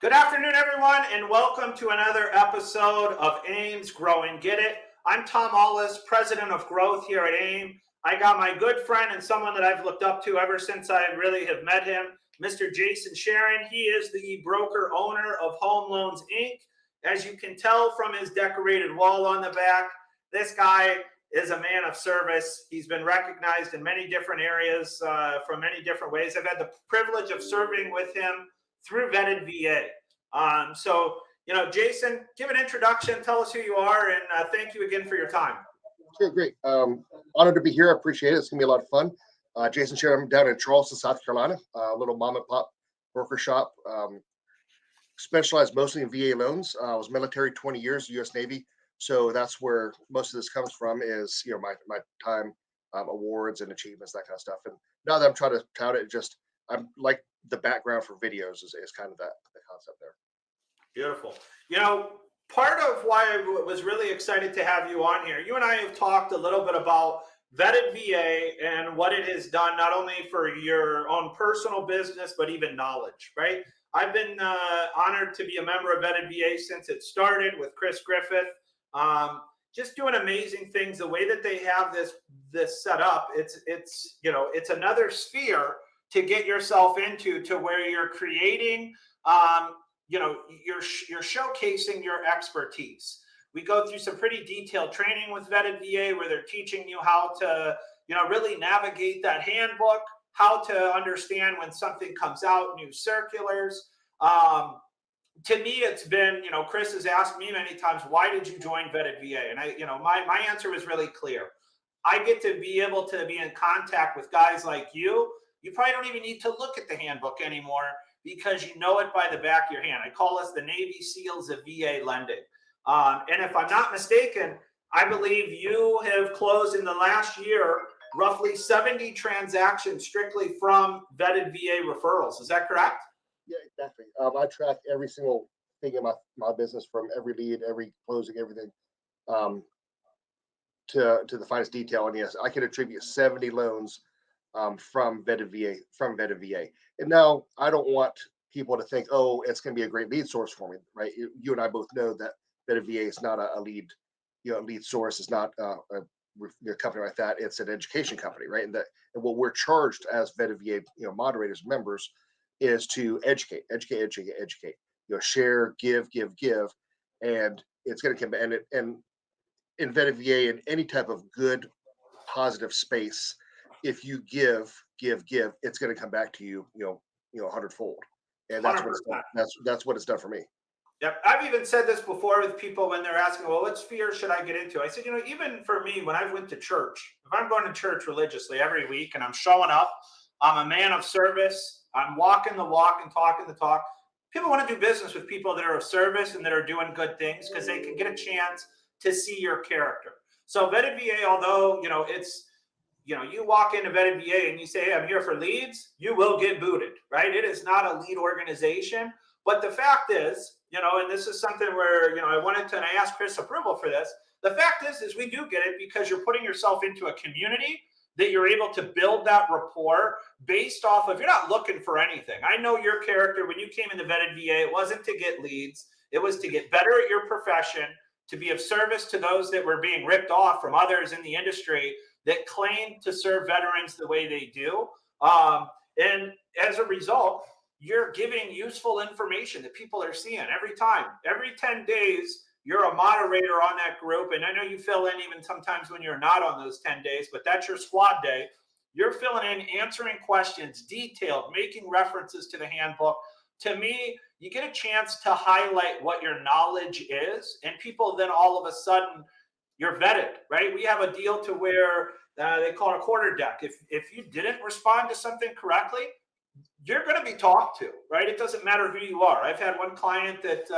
Good afternoon, everyone, and welcome to another episode of AIME's Grow and Get It. I'm Tom Allis, President of Growth here at AIME. I got my good friend and someone that I've looked up to ever since I really have met him, Mr. Jason Sharon. He is the broker owner of Home Loans, Inc. As you can tell from his decorated wall on the back, this guy is a man of service. He's been recognized in many different areas from many different ways. I've had the privilege of serving with him through Vetted VA. Jason, give an introduction, tell us who you are, and thank you again for your time. Okay, great. Honored to be here. I appreciate it. It's gonna be a lot of fun. Jason Sharon, I'm down in Charleston, South Carolina, a little mom and pop broker shop. Specialized mostly in VA loans. I was military 20 years, U.S. Navy. So that's where most of this comes from is, my time, awards and achievements, that kind of stuff. And now that I'm trying to tout it, I'm like the background for videos is kind of the concept there. Beautiful. Part of why I was really excited to have you on here, you and I have talked a little bit about Vetted VA and what it has done, not only for your own personal business, but even knowledge, right? I've been honored to be a member of Vetted VA since it started with Chris Griffith. Just doing amazing things. The way that they have this set up, it's another sphere to get yourself into, to where you're creating, you're showcasing your expertise. We go through some pretty detailed training with Vetted VA where they're teaching you how to, really navigate that handbook, how to understand when something comes out, new circulars. To me, it's been, Chris has asked me many times, why did you join Vetted VA? And my answer was really clear. I get to be able to be in contact with guys like you. You probably don't even need to look at the handbook anymore because you know it by the back of your hand. I call us the Navy SEALs of VA lending. And if I'm not mistaken, I believe you have closed in the last year roughly 70 transactions strictly from Vetted VA referrals. Is that correct? Yeah, exactly. I track every single thing in my business, from every lead, every closing, everything, to the finest detail. And yes, I can attribute 70 loans from Vetted VA. And now I don't want people to think, oh, it's going to be a great lead source for me, right? You and I both know that Vetted VA is not a lead, lead source. Is not a company like that. It's an education company, right? And what we're charged as Vetted VA, moderators, members, is to educate, share, give, and it's going to come. And in Vetted VA, in any type of good, positive space, if you give, it's going to come back to you, 100-fold. And that's 100%. That's what it's done for me. Yep. I've even said this before with people when they're asking, well, what sphere should I get into? I said, even for me, when I went to church, if I'm going to church religiously every week and I'm showing up, I'm a man of service, I'm walking the walk and talking the talk. People want to do business with people that are of service and that are doing good things because they can get a chance to see your character. So Vetted VA, although, you walk into Vetted VA and you say, hey, I'm here for leads, you will get booted, right? It is not a lead organization. But the fact is, and this is something where, I wanted to, and I asked Chris approval for this. The fact is we do get it because you're putting yourself into a community that you're able to build that rapport based off of, you're not looking for anything. I know your character when you came into Vetted VA, it wasn't to get leads. It was to get better at your profession, to be of service to those that were being ripped off from others in the industry that claim to serve veterans the way they do. And as a result, you're giving useful information that people are seeing every time. Every 10 days, you're a moderator on that group. And I know you fill in even sometimes when you're not on those 10 days, but that's your squad day. You're filling in, answering questions, detailed, making references to the handbook. To me, you get a chance to highlight what your knowledge is, and people then all of a sudden, you're vetted, right? We have a deal to where they call it a quarter deck. If you didn't respond to something correctly, you're going to be talked to, right? It doesn't matter who you are. I've had one client that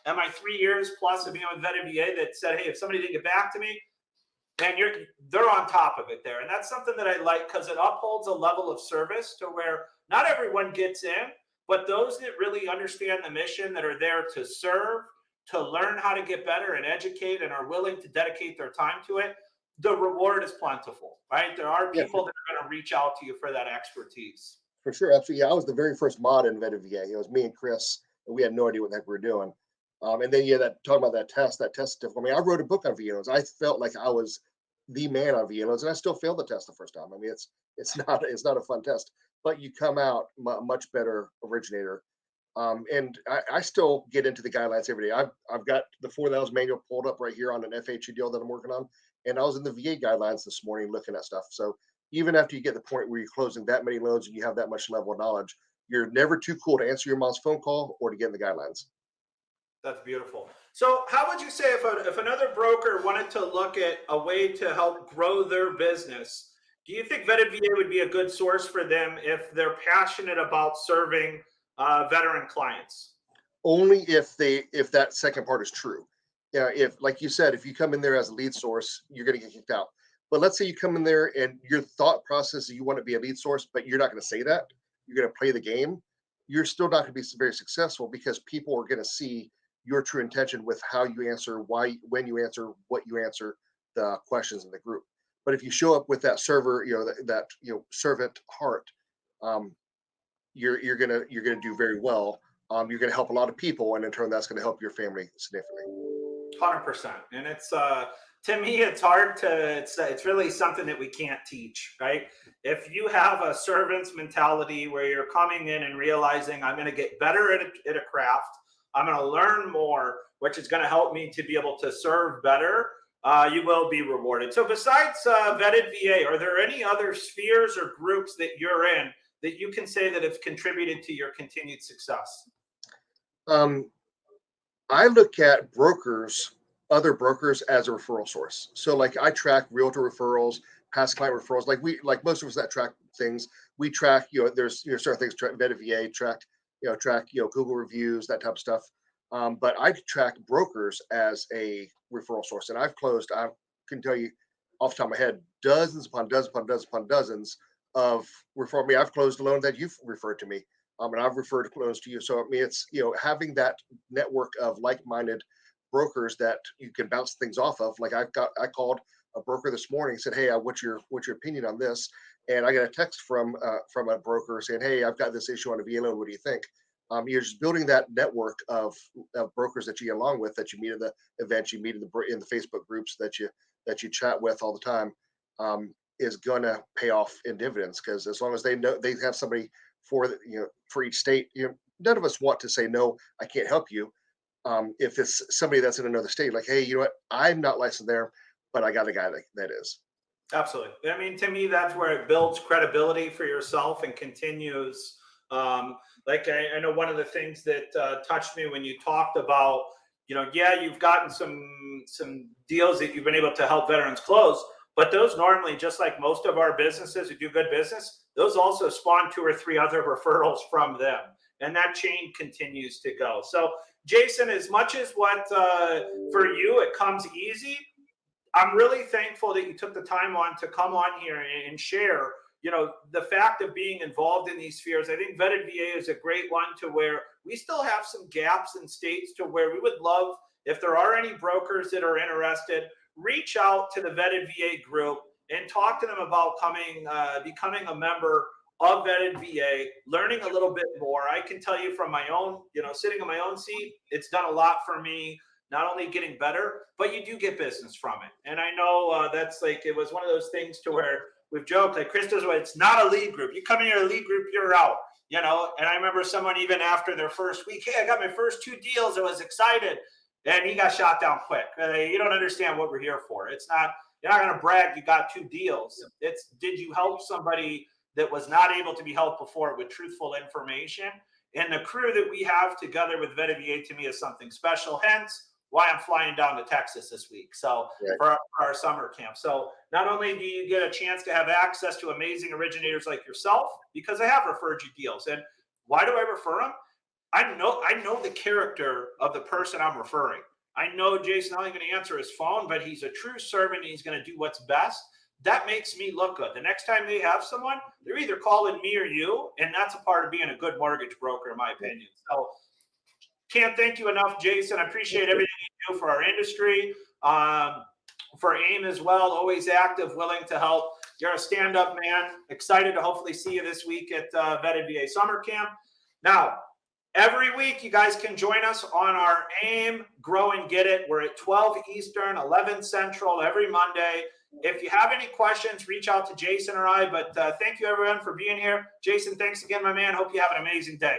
in my 3 years plus of being with Vetted VA that said, hey, if somebody didn't get back to me, then they're on top of it there. And that's something that I like because it upholds a level of service to where not everyone gets in, but those that really understand the mission, that are there to serve, to learn how to get better and educate, and are willing to dedicate their time to it, the reward is plentiful, right? There are people that are going to reach out to you for that expertise. For sure, absolutely. Yeah, I was the very first mod in Vetted VA. It was me and Chris and we had no idea what the heck we were doing. And then talking about that test is difficult. I mean, I wrote a book on VA loans. I felt like I was the man on VA loans, and I still failed the test the first time. I mean, it's not a fun test, but you come out much better originator. And I still get into the guidelines every day. I've got the 4,000 manual pulled up right here on an FHA deal that I'm working on, and I was in the VA guidelines this morning looking at stuff. So even after you get the point where you're closing that many loans and you have that much level of knowledge, you're never too cool to answer your mom's phone call or to get in the guidelines. That's beautiful. So how would you say if another broker wanted to look at a way to help grow their business, do you think Vetted VA would be a good source for them if they're passionate about serving veteran clients? Only if that second part is true. Yeah, if like you said, if you come in there as a lead source, you're going to get kicked out. But let's say you come in there and your thought process is you want to be a lead source, but you're not going to say that. You're going to play the game. You're still not going to be very successful because people are going to see your true intention with how you answer, why, when you answer, what you answer the questions in the group. But if you show up with that server, that servant heart, um, you're gonna do very well. You're gonna help a lot of people, and in turn, that's gonna help your family significantly. 100%. And it's to me, it's hard to. It's really something that we can't teach, right? If you have a servant's mentality where you're coming in and realizing I'm going to get better at a craft, I'm going to learn more, which is going to help me to be able to serve better. You will be rewarded. So, besides Vetted VA, are there any other spheres or groups that you're in that you can say that have contributed to your continued success? Um, I look at other brokers as a referral source. So like I track realtor referrals, past client referrals. Like most of us that track things, we track, there's certain things Vetted VA track Google reviews, that type of stuff. But I track brokers as a referral source, and I can tell you off the top of my head, dozens upon dozens upon dozens upon dozens of referral. Me, I've closed a loan that you've referred to me, and I've referred close to you. So I mean, it's having that network of like-minded brokers that you can bounce things off of. Like I called a broker this morning, said, "Hey, what's your opinion on this?" And I got a text from a broker saying, "Hey, I've got this issue on a VA loan. What do you think?" You're just building that network of brokers that you get along with, that you meet at the events, you meet in the Facebook groups that you chat with all the time, is going to pay off in dividends. Because as long as they know they have somebody for each state, none of us want to say no, I can't help you. If it's somebody that's in another state, like, hey, you know what, I'm not licensed there, but I got a guy that is. Absolutely. I mean, to me, that's where it builds credibility for yourself and continues. Like I know one of the things that touched me when you talked about, yeah, you've gotten some deals that you've been able to help veterans close, but those normally, just like most of our businesses who do good business, those also spawn 2 or 3 other referrals from them, and that chain continues to go. So, Jason, as much as what for you it comes easy, I'm really thankful that you took the time to come on here and share, the fact of being involved in these spheres. I think Vetted VA is a great one to where we still have some gaps in states to where we would love, if there are any brokers that are interested, reach out to the Vetted VA group and talk to them about becoming a member of Vetted VA, learning a little bit more. I can tell you from my own, sitting in my own seat, it's done a lot for me. Not only getting better, but you do get business from it. And I know that's like, it was one of those things to where we've joked, like Chris does, it's not a lead group. You come in here, a lead group, you're out, And I remember someone even after their first week, hey, I got my first 2 deals. I was excited. And he got shot down quick. You don't understand what we're here for. You're not going to brag you got 2 deals. It's, did you help somebody that was not able to be helped before with truthful information? And the crew that we have together with Vetted VA to me is something special. Hence, why I'm flying down to Texas this week. So Right. for our summer camp. So not only do you get a chance to have access to amazing originators like yourself, because I have referred you deals. And why do I refer them? I know the character of the person I'm referring. I know Jason not only going to answer his phone, but he's a true servant and he's going to do what's best. That makes me look good. The next time they have someone, they're either calling me or you. And that's a part of being a good mortgage broker, in my opinion. So can't thank you enough, Jason. I appreciate everything you do for our industry, for AIME as well. Always active, willing to help. You're a stand-up man. Excited to hopefully see you this week at Vetted VA Summer Camp. Now, Every week, you guys can join us on our AIME Grow and Get It. We're at 12 Eastern, 11 Central every Monday. If you have any questions, reach out to Jason or I. But thank you, everyone, for being here. Jason, thanks again, my man. Hope you have an amazing day.